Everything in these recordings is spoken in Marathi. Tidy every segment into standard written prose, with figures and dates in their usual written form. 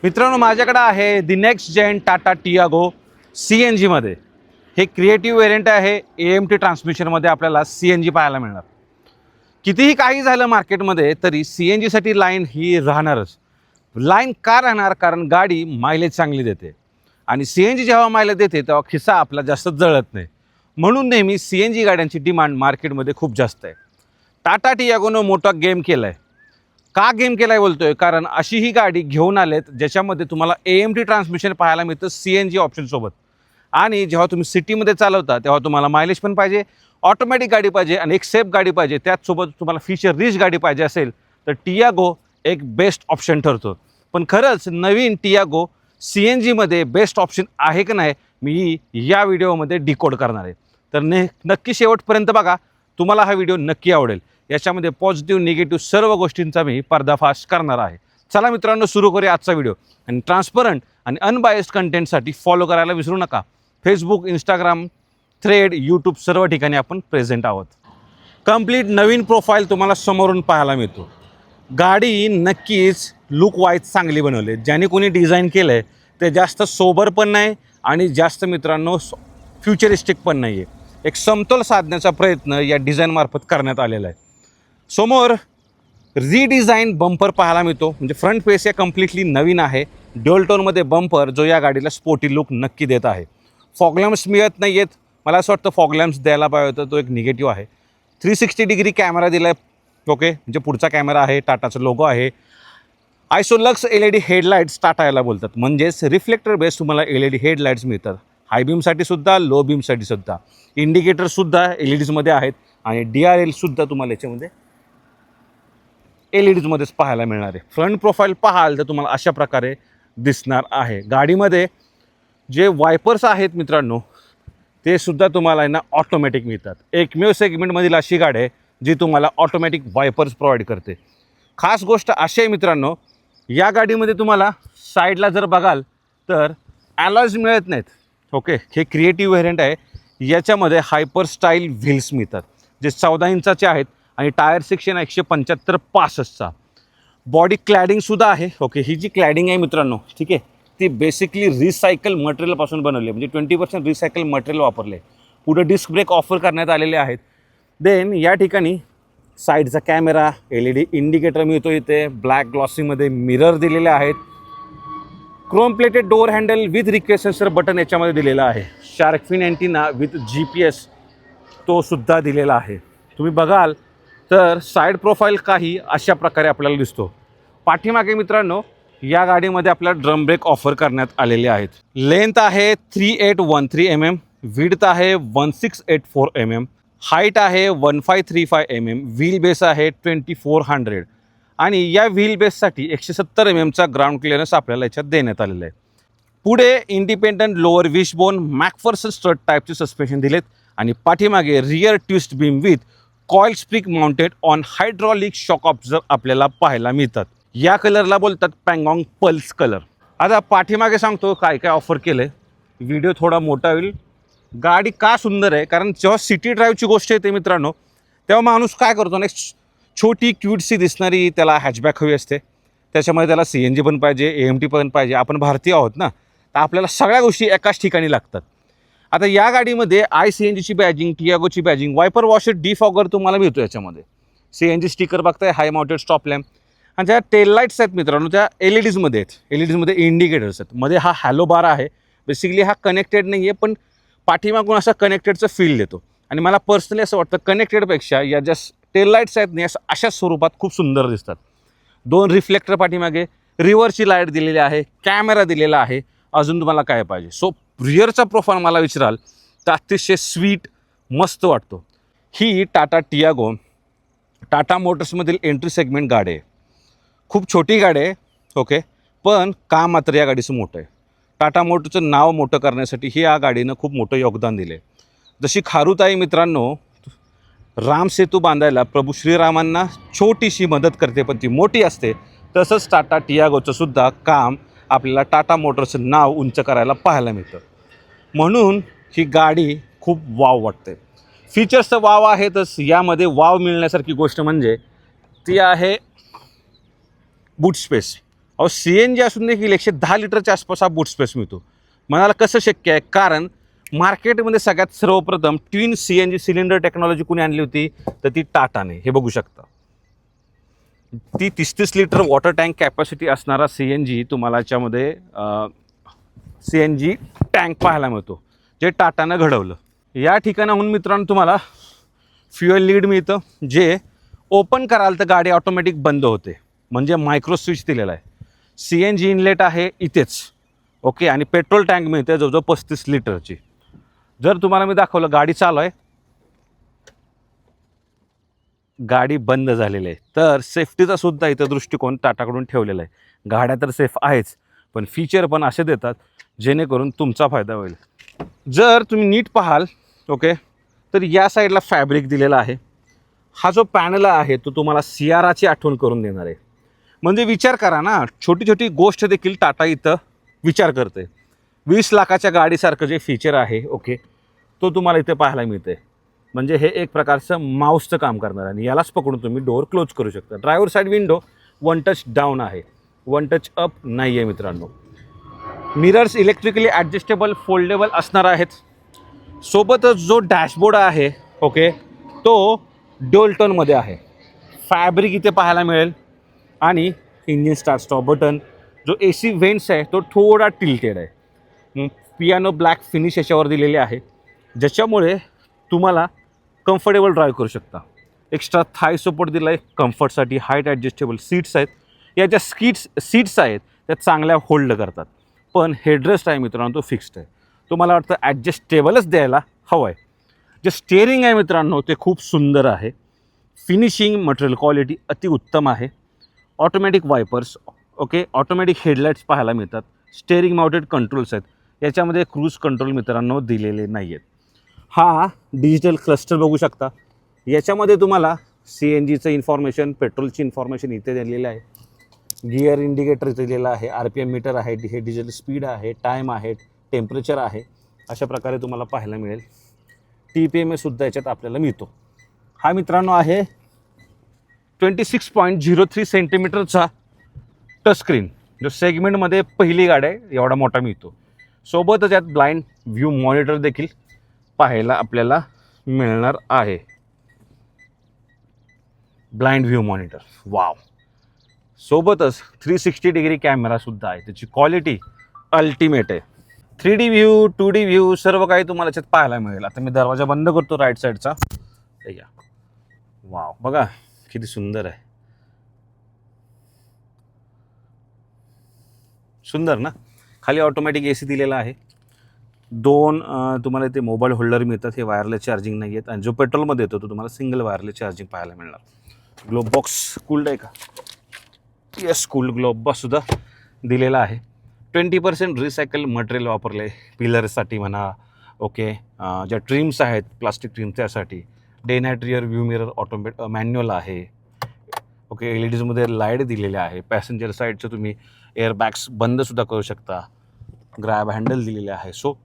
मित्रांनो, माझ्याकडे आहे the next gen Tata Tiago CNG मध्ये। हे क्रिएटिव्ह वेरियंट आहे। AMT ट्रान्समिशनमध्ये आपल्याला CNG पाहायला मिळणार। कितीही काही झालं मार्केटमध्ये तरी CNG साठी लाईन ही राहणारच। लाईन का राहणार? कारण गाडी मायलेज चांगली देते आणि CNG जेव्हा मायलेज देते तेव्हा खिसा आपला जास्त जळत नाही। म्हणून नेहमी CNG गाड्यांची डिमांड मार्केटमध्ये खूप जास्त आहे। टाटा टियागोनं मोठा गेम केला आहे। का गेम केलाय बोलतोय? कारण अशी ही गाडी घेऊन आलेत ज्याच्यामध्ये तुम्हाला AMT ट्रान्समिशन पाहायला मिळतं CNG ऑप्शन सोबत। आणि जेव्हा तुम्ही सिटीमध्ये चालवता तेव्हा तुम्हाला मायलेज पण पाहिजे, ऑटोमॅटिक गाडी पाहिजे आणि एक सेफ गाडी पाहिजे, त्याचसोबत तुम्हाला फीचर रिच गाडी पाहिजे असेल तर टियागो एक बेस्ट ऑप्शन ठरतो। पण खरंच नवीन टियागो CNGमध्ये बेस्ट ऑप्शन आहे की नाही मी या व्हिडिओमध्ये डिकोड करणार आहे। तर नक्की शेवटपर्यंत बघा, तुम्हाला हा व्हिडिओ नक्की आवडेल। याच्यामध्ये पॉझिटिव्ह निगेटिव्ह सर्व गोष्टींचा मी पर्दाफाश करणार आहे। चला मित्रांनो, सुरू करूया आजचा व्हिडिओ। आणि ट्रान्सपरंट आणि अनबायस्ड कंटेंटसाठी फॉलो करायला विसरू नका। फेसबुक, इंस्टाग्राम, थ्रेड, यूट्यूब सर्व ठिकाणी आपण प्रेझेंट आहोत। कंप्लीट नवीन प्रोफाईल तुम्हाला समोरून पाहायला मिळतो। गाडी नक्कीच लुक वाईज चांगली बनवली, ज्याने कोणी डिझाईन केलं आहे ते जास्त सोबर पण नाही आणि जास्त मित्रांनो फ्युचरिस्टिक पण नाही आहे। एक समतोल साधण्याचा प्रयत्न या डिझाईनमार्फत करण्यात आलेला आहे। समोर रिडिझाईन बंपर पाहायला मिळतो, म्हणजे फ्रंट फेस या कम्प्लिटली नवीन आहे। ड्युअल टोनमध्ये बंपर जो या गाडीला स्पोर्टी लुक नक्की देत आहे। फॉगलॅम्प्स मिळत नाही आहेत, मला असं वाटतं फॉगलॅम्प्स द्यायला पाहिजे होतं, तो एक निगेटिव्ह आहे। 360 डिग्री कॅमेरा दिला आहे, ओके, म्हणजे पुढचा कॅमेरा आहे, टाटाचा लोगो आहे। आयसोलक्स LED हेडलाईट्स टाटा याला बोलतात, म्हणजेच रिफ्लेक्टर बेस तुम्हाला LED हेडलाईट्स मिळतात। हाय बीमसाठी सुद्धा, लो बीमसाठी सुद्धा। इंडिकेटरसुद्धा LEDsमध्ये आहेत आणि DRLसुद्धा तुम्हाला याच्यामध्ये LEDsमध्येच पाहायला मिळणार आहे। फ्रंट प्रोफाईल पाहाल तर तुम्हाला अशा प्रकारे दिसणार आहे। गाडीमध्ये जे वायपर्स आहेत मित्रांनो ते सुद्धा तुम्हाला ना ऑटोमॅटिक मिळतात। एकमेव सेगमेंटमधील अशी गाडी आहे जी तुम्हाला ऑटोमॅटिक वायपर्स प्रोव्हाइड करते। खास गोष्ट अशी आहे मित्रांनो, या गाडीमध्ये तुम्हाला साईडला जर बघाल तर ॲलॉयज मिळत नाहीत, ओके। हे क्रिएटिव्ह व्हेरियंट आहे। याच्यामध्ये हायपर स्टाईल व्हील्स मिळतात जे 14 इंचाचे आहेत आणि टायर सेक्शन 175/65चा। बॉडी क्लॅडिंगसुद्धा आहे, ओके। ही जी क्लॅडिंग आहे मित्रांनो, ठीक आहे, ती बेसिकली रिसायकल मटेरियलपासून बनवली आहे, म्हणजे 20% रिसायकल मटेरियल वापरले। पुढे डिस्क ब्रेक ऑफर करण्यात आलेले आहेत। देन या ठिकाणी साईडचा कॅमेरा, LED इंडिकेटर मिळतो इथे, ब्लॅक ग्लॉसीमध्ये मिरर दिलेले आहेत। Chrome plated door handle with request sensor button याच्यामध्ये दिलेला आहे। Shark fin antenna with GPS तो सुद्धा दिलेला आहे। तुम्ही बघाल तर साईड प्रोफाईल काही अशा प्रकारे आपल्याला दिसतो। पाठीमागे मित्रांनो या गाडीमध्ये आपल्याला ड्रम ब्रेक ऑफर करण्यात आलेले आहेत। लेंथ आहे 3813 mm, विड्थ आहे 1684 mm, हाईट आहे 1535 mm, व्हील बेस आहे 2400 आणि या व्हील बेससाठी 170 mmचा ग्राउंड क्लिअरन्स आपल्याला याच्यात देण्यात आलेला आहे। पुढे इंडिपेंडंट लोअर विशबोन मॅकफर्सन स्ट्रट टाईपचे सस्पेन्शन दिलेत आणि पाठीमागे rear twist beam width coil spring mounted on hydraulic shock observer आपल्याला पाहायला मिळतात। या कलरला बोलतात पँगॉंग पल्स कलर। आता पाठीमागे सांगतो काय काय ऑफर केलं आहे, व्हिडिओ थोडा मोठा होईल। गाडी का सुंदर आहे? कारण जेव्हा सिटी ड्राईव्हची गोष्ट येते मित्रांनो तेव्हा माणूस काय करतो ना, छोटी क्यूटसी दिसणारी त्याला हॅचबॅक हवी असते, त्याच्यामध्ये त्याला CNG पण पाहिजे, AMT पण पाहिजे। आपण भारतीय आहोत ना, तर आपल्याला सगळ्या गोष्टी एकाच ठिकाणी लागतात। आता या गाडीमध्ये ICNGची बॅजिंग, टियागोची बॅजिंग, वायपर वॉशर, डिफॉगर तुम्हाला मिळतो याच्यामध्ये। CNG स्टिकर बघताय, हाय माउंटेड स्टॉप लॅम्प आणि ज्या टेल लाईट्स आहेत मित्रांनो त्या LEDsमध्ये आहेत। LEDsमध्ये इंडिकेटर्स आहेत, मध्ये हा हॅलो बार आहे। बेसिकली हा कनेक्टेड नाही आहे पण पाठीमागून असा कनेक्टेडचं फील देतो आणि मला पर्सनली असं वाटतं कनेक्टेडपेक्षा या ज्या टेल लाईट्स आहेत ना अशा स्वरूपात खूप सुंदर दिसतात। 2 रिफ्लेक्टर पाठीमागे, रिव्हरची लाईट दिलेली आहे, कॅमेरा दिलेला आहे। अजून तुम्हाला काय पाहिजे? सो रिअरचा प्रोफाईल मला विचाराल तर अतिशय स्वीट मस्त वाटतो। ही टाटा टियागो टाटा मोटर्समधील एंट्री सेगमेंट गाडी आहे। खूप छोटी गाडी आहे, ओके, पण काम मात्र या गाडीचं मोठं आहे। टाटा मोटरचं नाव मोठं करण्यासाठी ही या गाडीनं खूप मोठं योगदान दिले। जशी खारुताई मित्रांनो राम सेतू बांधायला प्रभू श्रीरामांना छोटीशी मदत करते पण ती मोठी असते, तसंच टाटा टियागोचं सुद्धा काम आपल्याला टाटा मोटर्सचं नाव उंच करायला पाहायला मिळतं। म्हणून ही गाडी खूप वाव वाटते। फीचर्सचं वाव आहेतच, यामध्ये वाव मिळण्यासारखी गोष्ट म्हणजे ती आहे बूट स्पेस। अहो CNG असून देखील 110 लिटरच्या आसपास हा बूट स्पेस मिळतो. म्हणाला कसं शक्य आहे? कारण मार्केटमध्ये सगळ्यात सर्वप्रथम ट्विन CNG सिलेंडर टेक्नॉलॉजी कोणी आणली होती? तर ती टाटाने. हे बघू शकता. ती 30-30 लिटर वॉटर टँक कॅपॅसिटी असणारा CNG तुम्हाला याच्यामध्ये CNG टँक पाहायला मिळतो, जे टाटानं घडवलं. या ठिकाणाहून मित्रांनो तुम्हाला फ्युएल लीड मिळतं, जे ओपन कराल तर गाडी ऑटोमॅटिक बंद होते, म्हणजे मायक्रो स्विच दिलेला आहे. CNG इनलेट आहे इथेच, ओके. आणि पेट्रोल टँक मिळते जवळजवळ 35 लिटरची. जर तुम्हाला मी दाखवलं गाडी चालू आहे, गाडी बंद झालेली आहे, तर सेफ्टीचा सुद्धा इथं दृष्टिकोन टाटाकडून ठेवलेला आहे. गाड्या तर सेफ आहेच, पण फीचर पण असे देतात जेणेकरून तुमचा फायदा होईल. जर तुम्ही नीट पाहाल, ओके, तर या साईडला फॅब्रिक दिलेला आहे. हा जो पॅनल आहे तो तुम्हाला सियाराची आठवण करून देणार आहे. म्हणजे विचार करा ना, छोटी छोटी गोष्ट देखील टाटा इथं विचार करते. 20 लाखाच्या गाडीसारखं जे फीचर आहे, ओके, तो तुम्हाला इथे पाहायला मिळते. म्हणजे हे एक प्रकारचं माऊसचं काम करणार आहे. आणि यालाच पकडून तुम्ही डोअर क्लोज करू शकता. Driver side window 1 touch down आहे, 1 टच अप नाही आहे मित्रांनो. मिरर्स इलेक्ट्रिकली ॲडजस्टेबल फोल्डेबल असणार आहेत. सोबतच जो डॅशबोर्ड आहे, ओके, तो ड्युअल टोनमध्ये आहे. फॅब्रिक इथे पाहायला मिळेल. आणि इंजिन स्टार्ट स्टॉप बटन, जो AC व्हेंट्स आहे तो थोडा टिल्टेड आहे. पियानो ब्लॅक फिनिश याच्यावर दिलेले आहे, ज्याच्यामुळे तुम्हाला कम्फर्टेबल ड्राईव्ह करू शकता. एक्स्ट्रा थाय सपोर्ट दिला आहे कम्फर्टसाठी. हाईट ॲडजस्टेबल सीट्स आहेत. या ज्या सीट्स आहेत त्या चांगल्या होल्ड करतात. पण हेडरेस्ट आहे मित्रांनो तो फिक्स्ड आहे. तुम्हाला वाटतं ॲडजस्टेबलच द्यायला हवं आहे. जे स्टेअरिंग आहे मित्रांनो ते खूप सुंदर आहे. फिनिशिंग मटेरियल क्वालिटी अतिउत्तम आहे. Automatic wipers, okay, automatic headlights पाहायला मिळतात. स्टेअरिंग माउंटेड कंट्रोल्स आहेत. याच्यामध्ये क्रूज कंट्रोल मित्रांनो दिलेले नाही आहेत. हा डिजिटल क्लस्टर बघू शकता. याच्यामध्ये तुम्हाला CNGचं इन्फॉर्मेशन, पेट्रोलची इन्फॉर्मेशन इथे दिलेलं आहे. गिअर इंडिकेटर दिलेला आहे. RPM मीटर आहे. हे डिजिटल स्पीड आहे, टाईम आहे, टेम्परेचर आहे. अशा प्रकारे तुम्हाला पाहायला मिळेल. TPMSसुद्धा याच्यात आपल्याला मिळतो. हा मित्रांनो आहे 26.03 सेंटीमीटरचा टचस्क्रीन, जो सेगमेंटमध्ये पहिली गाडी आहे एवढा मोठा मिळतो. सोबतच यात ब्लाइंड व्ह्यू मॉनिटर देखील पाहायला आपल्याला मिळणार आहे. Blind view monitor, wow. सोबतच 360 डिग्री कॅमेरासुद्धा आहे. त्याची क्वालिटी अल्टिमेट आहे. 3D व्ह्यू, 2D व्ह्यू सर्व काही तुम्हाला याच्यात पाहायला मिळेल. आता मी दरवाजा बंद करतो राईट साईडचा. या, वाव, बघा किती सुंदर आहे. सुंदर ना. खाली ऑटोमॅटिक AC दिलेला आहे. 2 तुम्हाला इथे मोबाईल होल्डर मिळतात. हे वायरलेस चार्जिंग नाही आहेत. आणि जो पेट्रोलमध्ये येतो तो तुम्हाला सिंगल वायरलेस चार्जिंग पाहायला मिळणार. ग्लोब बॉक्स कूल्ड आहे का? येस, कूल्ड ग्लोब बॉक्ससुद्धा दिलेला आहे. 20% रिसायकल मटेरियल वापरलं आहे पिलरसाठी म्हणा, ओके. ज्या ट्रिम्स आहेत प्लास्टिक ट्रिम त्यासाठी. Day night rear view mirror manual आहे, ओके. LEDजमध्ये लाईट दिलेले आहे. पॅसेंजर साईडचं तुम्ही एअरबॅग्स बंदसुद्धा करू शकता. ग्रॅब हँडल दिलेले आहे. सो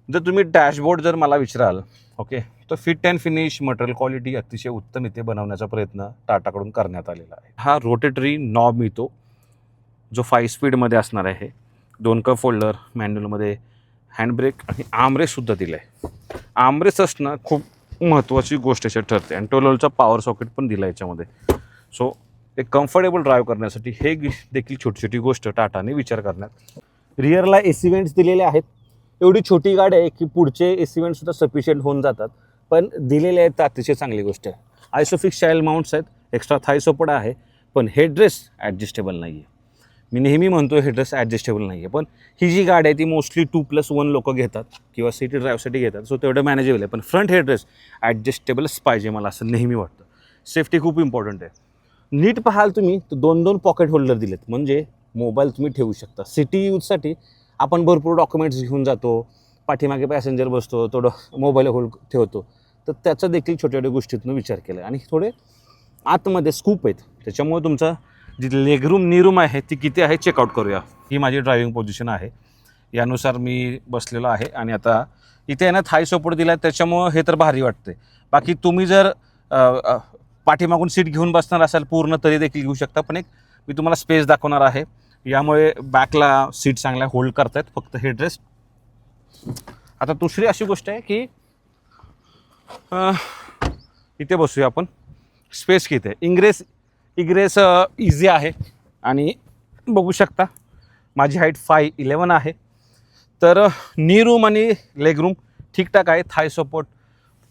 जर तुम्ही डॅशबोर्ड जर मला विचाराल, ओके, तर fit and finish material quality अतिशय उत्तम इथे बनवण्याचा प्रयत्न टाटाकडून करण्यात आलेला आहे. हा रोटेटरी नॉब मिळतो, जो 5 स्पीडमध्ये असणार आहे. 2 कप होल्डर, मॅन्युअलमध्ये हँडब्रेक आणि आर्मरेस्टसुद्धा दिलं आहे. आर्मरेस्ट असणं खूप महत्त्वाची गोष्ट याच्यात ठरते. आणि 12 वोल्टचा पॉवर सॉकेट पण दिला याच्यामध्ये. सो एक कम्फर्टेबल ड्राईव्ह करण्यासाठी हे देखील छोटी छोटी गोष्ट टाटाने विचार करण्यात. रिअरला AC व्हेंट्स दिलेले आहेत. एवढी छोटी गाडी आहे की पुढचे AC व्हेंट्ससुद्धा सफिशियंट होऊन जातात, पण दिलेले आहेत तर अतिशय चांगली गोष्ट आहे. आयसोफिक्स चाइल्ड माउंट्स आहेत. एक्स्ट्रा थाय सपोर्ट आहे. पण हेडरेस्ट ॲडजस्टेबल नाही आहे. मी नेहमी म्हणतो हेडरेस्ट ॲडजस्टेबल नाही आहे, पण ही जी गाडी आहे ती मोस्टली 2+1 लोक घेतात किंवा सिटी ड्राईव्हसाठी घेतात. सो तेवढं मॅनेजेबल आहे. पण फ्रंट हेडरेस्ट ॲडजस्टेबलच पाहिजे मला असं नेहमी वाटतं. सेफ्टी खूप इम्पॉर्टंट आहे. नीट पाहाल तुम्ही तर 2-2 पॉकेट होल्डर दिलेत, म्हणजे मोबाईल तुम्ही ठेवू शकता. सिटी यूजसाठी आपण भरपूर डॉक्युमेंट्स घेऊन जातो, पाठीमागे पॅसेंजर बसतो, थोडं मोबाईल होल्ड ठेवतो, तर त्याचा देखील छोट्या छोट्या गोष्टीतून विचार केला आहे. आणि थोडे आतमध्ये स्कूप आहेत, त्याच्यामुळे तुमचा जी लेगरूम नीरूम आहे ती किती आहे चेकआउट करूया. ही माझी ड्रायव्हिंग पोझिशन आहे, यानुसार मी बसलेलो आहे. आणि आता इथे ना थाय सपोर्ट दिला आहे, त्याच्यामुळं हे तर भारी वाटते. बाकी तुम्ही जर पाठीमागून सीट घेऊन बसणार असाल पूर्ण तरी देखील घेऊ शकता. पण एक मी तुम्हाला स्पेस दाखवणार आहे. यामुळे बॅकला सीट चांगल्या होल्ड करतायत, फक्त हेडरेस्ट. आता दुसरी अशी गोष्ट आहे की इथे बसूया आपण, स्पेस किती आहे, इग्रेस इझी आहे. आणि बघू शकता माझी हाईट 5'11" आहे, तर नी रूम आणि लेग रूम ठीकठाक आहे. थाय सपोर्ट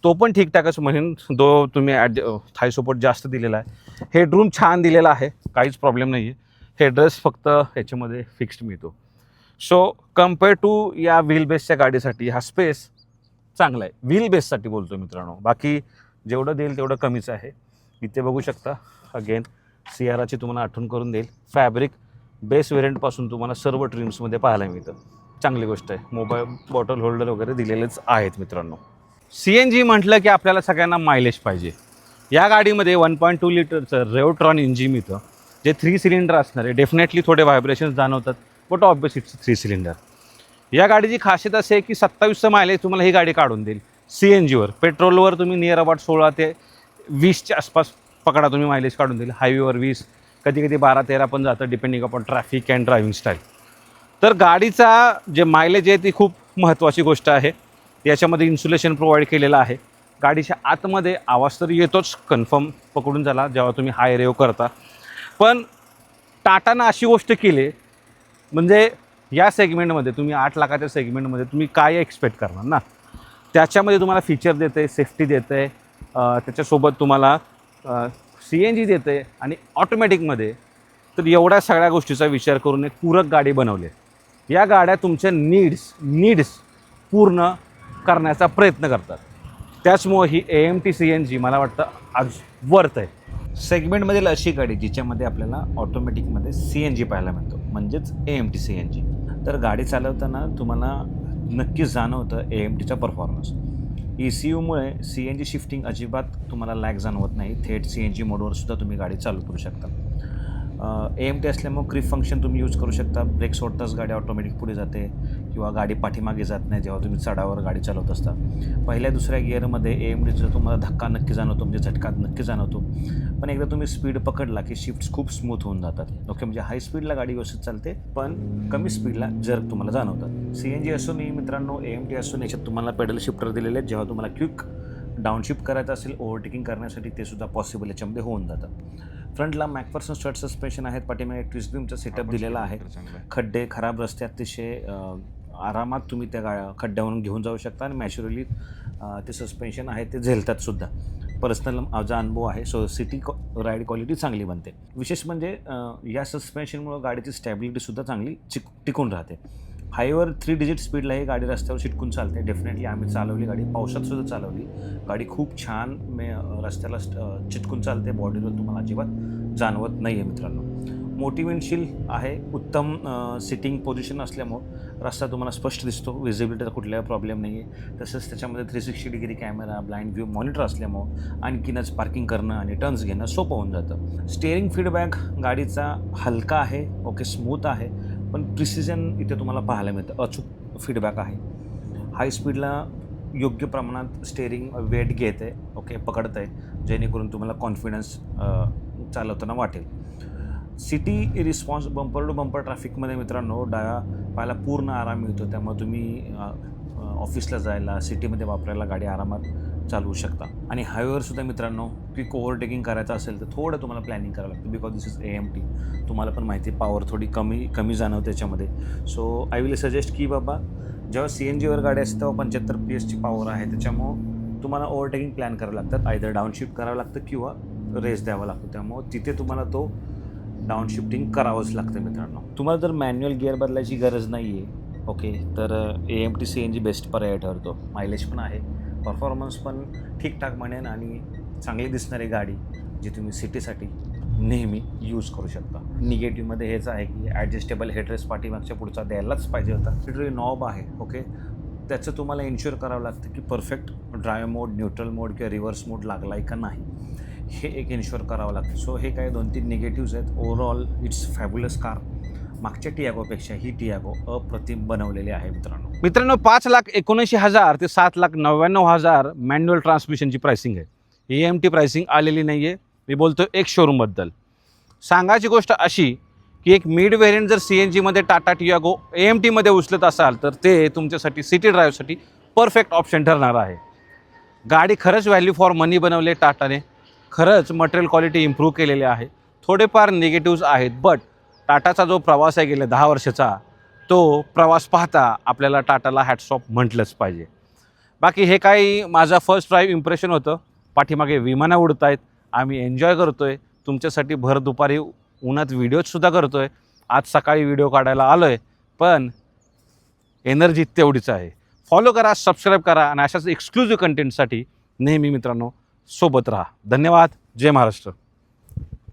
तो पण ठीकठाकच म्हणेन, तुम्ही थाय सपोर्ट जास्त दिलेला आहे. हेडरूम छान दिलेला आहे, काहीच प्रॉब्लेम नाही आहे. हेडरेस्ट फक्त ह्याच्यामध्ये फिक्स्ड मिळतो. सो कम्पेअर टू या व्हील बेसच्या गाडीसाठी हा स्पेस चांगला आहे. व्हील बेससाठी बोलतो मित्रांनो, बाकी जेवढं देईल तेवढं कमीच आहे. इथे बघू शकता अगेन सियाराची तुम्हाला आठवण करून देईल. फॅब्रिक बेस व्हेरियंटपासून तुम्हाला सर्व ट्रिम्समध्ये पाहायला मिळतं. चांगली गोष्ट आहे. मोबाईल बॉटल होल्डर वगैरे दिलेलेच आहेत मित्रांनो. CNG म्हटलं की आपल्याला सगळ्यांना मायलेज पाहिजे. या गाडीमध्ये 1.2 लिटरचं रेवट्रॉन इंजिन मिळतं, जे 3 सिलेंडर असणार आहे. डेफिनेटली थोडे व्हायब्रेशन्स जाणवतात, बट ऑब्वियस इट्स 3 सिलेंडर. या गाडीची खासियत असे आहे की 27चं मायलेज तुम्हाला ही गाडी काढून देईल CNGवर. पेट्रोलवर तुम्ही नियर अबाउट 16 ते 20च्या आसपास पकडा तुम्ही मायलेज काढून देईल. हायवेवर 20, कधी कधी 12-13 पण जातं, depending upon traffic and driving style. तर गाडीचा जे मायलेज आहे ती खूप महत्त्वाची गोष्ट आहे. याच्यामध्ये इन्सुलेशन प्रोव्हाइड केलेलं आहे. गाडीच्या आतमध्ये आवाज तर येतोच, कन्फर्म पकडून झाला जेव्हा तुम्ही हाय रेव करता. पण टाटानं अशी गोष्ट केली, म्हणजे या सेगमेंटमध्ये तुम्ही 8 लाखाच्या सेगमेंटमध्ये तुम्ही काय एक्सपेक्ट करणार ना. त्याच्यामध्ये तुम्हाला फीचर देतं आहे, सेफ्टी देतं आहे, त्याच्यासोबत तुम्हाला CNG देतं आहे आणि ऑटोमॅटिकमध्ये. तर एवढ्या सगळ्या गोष्टीचा विचार करून एक पूरक गाडी बनवली. या गाड्या तुमच्या नीड्स पूर्ण करण्याचा प्रयत्न करतात. त्याचमुळे ही AMT CNG मला वाटतं आज वर्थ आहे. सेगमेंटमधील अशी गाडी जिच्यामध्ये आपल्याला ऑटोमॅटिकमध्ये CNG पाहायला मिळतो, म्हणजेच AMT CNG. तर गाडी चालवताना तुम्हाला नक्कीच जाणवतं AMTचा परफॉर्मन्स. ECUमुळे CNG शिफ्टिंग अजिबात तुम्हाला लॅग जाणवत नाही. थेट CNG मोडवर सुद्धा तुम्ही गाडी चालू करू शकता. AMT असल्यामुळे क्रिप फंक्शन तुम्ही यूज करू शकता. ब्रेक सोडताच गाडी ऑटोमॅटिक पुढे जाते किंवा गाडी पाठीमागे जात नाही जेव्हा तुम्ही चढावर गाडी चालवत असता. पहिल्या दुसऱ्या गिअरमध्ये AMTचा तुम्हाला धक्का नक्की जाणवतो, म्हणजे झटका नक्की जाणवतो. पण एकदा तुम्ही स्पीड पकडला की शिफ्ट्स खूप स्मूथ होऊन जातात. ओके, म्हणजे हाय स्पीडला गाडी व्यवस्थित चालते, पण कमी स्पीडला जर्क तुम्हाला जाणवतात. CNG असून मित्रांनो, AMT असून याच्यात तुम्हाला पेडल शिफ्टर दिलेले आहेत. जेव्हा तुम्हाला क्विक डाऊनशिफ्ट करायचं असेल, ओव्हरटेकिंग करण्यासाठी, ते सुद्धा पॉसिबल याच्यामध्ये होऊन जातं. फ्रंटला मॅकफर्सन स्ट्रट सस्पेन्शन आहेत, पाठीमागे ट्विस्ट बीमचा सेटअप दिलेला आहे. खड्डे, खराब रस्ते अतिशय आरामात तुम्ही त्या खड्ड्यावरून घेऊन जाऊ शकता आणि नॅचरली ते सस्पेन्शन आहे ते झेलतात सुद्धा. पर्सनल माझा अनुभव आहे. सो सिटी राईड क्वालिटी चांगली बनते. विशेष म्हणजे या सस्पेन्शनमुळं गाडीची स्टॅबिलिटीसुद्धा चांगली टिकून राहते. हायवेवर 3 डिजिट स्पीडला ही गाडी रस्त्यावर चिटकून चालते. डेफिनेटली आम्ही चालवली गाडी, पावसातसुद्धा चालवली गाडी. खूप छान रस्त्याला चिटकून चालते. बॉडीवर तुम्हाला अजिबात जाणवत नाही आहे मित्रांनो. मोठी विंडशील्ड आहे, उत्तम सिटिंग पोझिशन असल्यामुळं रस्ता तुम्हाला स्पष्ट दिसतो. विजिबिलिटीचा कुठलाही प्रॉब्लेम नाही आहे. तसंच त्याच्यामध्ये 360 degree camera, blind view monitor असल्यामुळं आणखीनच पार्किंग करणं आणि टर्न्स घेणं सोपं होऊन जातं. स्टेअरिंग फीडबॅक गाडीचा हलका आहे, ओके, स्मूथ आहे, पण प्रिसिजन इथे तुम्हाला पाहायला मिळतं. अचूक फीडबॅक आहे. हाय स्पीडला योग्य प्रमाणात स्टेअरिंग वेट घेते, ओके, पकडतं आहे, जेणेकरून तुम्हाला कॉन्फिडन्स चालवताना वाटेल. City response bumper to bumper ट्रॅफिकमध्ये मित्रांनो डाव्या पायाला पूर्ण आराम मिळतो. त्यामुळे तुम्ही ऑफिसला जायला, सिटीमध्ये वापरायला गाडी आरामात चालवू शकता. आणि हायवेवरसुद्धा मित्रांनो क्विक ओव्हरटेकिंग करायचं असेल तर थोडं तुम्हाला प्लॅनिंग करावं लागतं, बिकॉज दिस इज AMT. तुम्हाला पण माहिती आहे पॉवर थोडी कमी जाणवते त्याच्यामध्ये. सो आय विल सजेस्ट की बाबा जेव्हा CNGवर गाडी असते तेव्हा 75 PS पॉवर आहे. त्याच्यामुळं तुम्हाला ओव्हरटेकिंग प्लॅन करावं लागतात. आयदर डाऊनशिफ्ट करावं लागतं किंवा रेस द्यावा लागतो. त्यामुळं तिथे तुम्हाला तो डाऊनशिफ्टिंग करावंच लागतं मित्रांनो. तुम्हाला जर मॅन्युअल गिअर बदलायची गरज नाही आहे, ओके, तर AMT CNG बेस्ट पर्याय ठरतो. मायलेज पण आहे, परफॉर्मन्स पण ठीकठाक म्हणेन आणि चांगली दिसणारी गाडी जी तुम्ही सिटीसाठी नेहमी यूज करू शकता. निगेटिव्हमध्ये हेच आहे की ॲडजस्टेबल हेडरेस्ट पाठीमागच्या पुढचा द्यायलाच पाहिजे होता. सिटी नॉब आहे, ओके, त्याचं तुम्हाला इन्श्युअर करावं लागतं की परफेक्ट ड्राईव्ह मोड, न्यूट्रल मोड किंवा रिव्हर्स मोड लागला आहे का नाही, हे एक इन्श्युअर करावं लागतं. सो हे काही 2-3 निगेटिव्ज आहेत. Overall it's fabulous car. मागच्या टियागोपेक्षा ही टियागो अप्रतिम बनवलेली आहे मित्रांनो. 5,79,000 ते 7,99,000 मॅन्युअल ट्रान्समिशनची प्राइसिंग आहे. AMT प्राइसिंग आलेली नाही आहे. मी बोलतो एक शोरूमबद्दल. सांगायची गोष्ट अशी की एक मिड व्हेरियंट जर सी एन जीमध्ये टाटा टियागो AMTमध्ये उचलत असाल तर ते तुमच्यासाठी सिटी ड्राईव्हसाठी परफेक्ट ऑप्शन ठरणार आहे. गाडी खरंच व्हॅल्यू फॉर मनी बनवले टाटाने. खरंच मटेरियल क्वालिटी इम्प्रूव्ह केलेली आहे. थोडेफार निगेटिव्ज आहेत, बट टाटाचा जो प्रवास आहे गेल्या 10 वर्षाचा, तो प्रवास पाहता आपल्याला टाटाला हॅट्स ऑफ म्हटलंच पाहिजे. बाकी हे काही माझा फर्स्ट ड्राईव्ह इम्प्रेशन होतं. पाठीमागे विमानं उडत आहेत, आम्ही एन्जॉय करतो आहे. तुमच्यासाठी भर दुपारी उन्हात व्हिडिओजसुद्धा करतो आहे. आज सकाळी व्हिडिओ काढायला आलो आहे, पण एनर्जी तेवढीच आहे. फॉलो करा, सबस्क्राईब करा आणि अशाच एक्सक्लुझिव्ह कंटेंटसाठी नेहमी मित्रांनो सोबत राहा. धन्यवाद. जय महाराष्ट्र.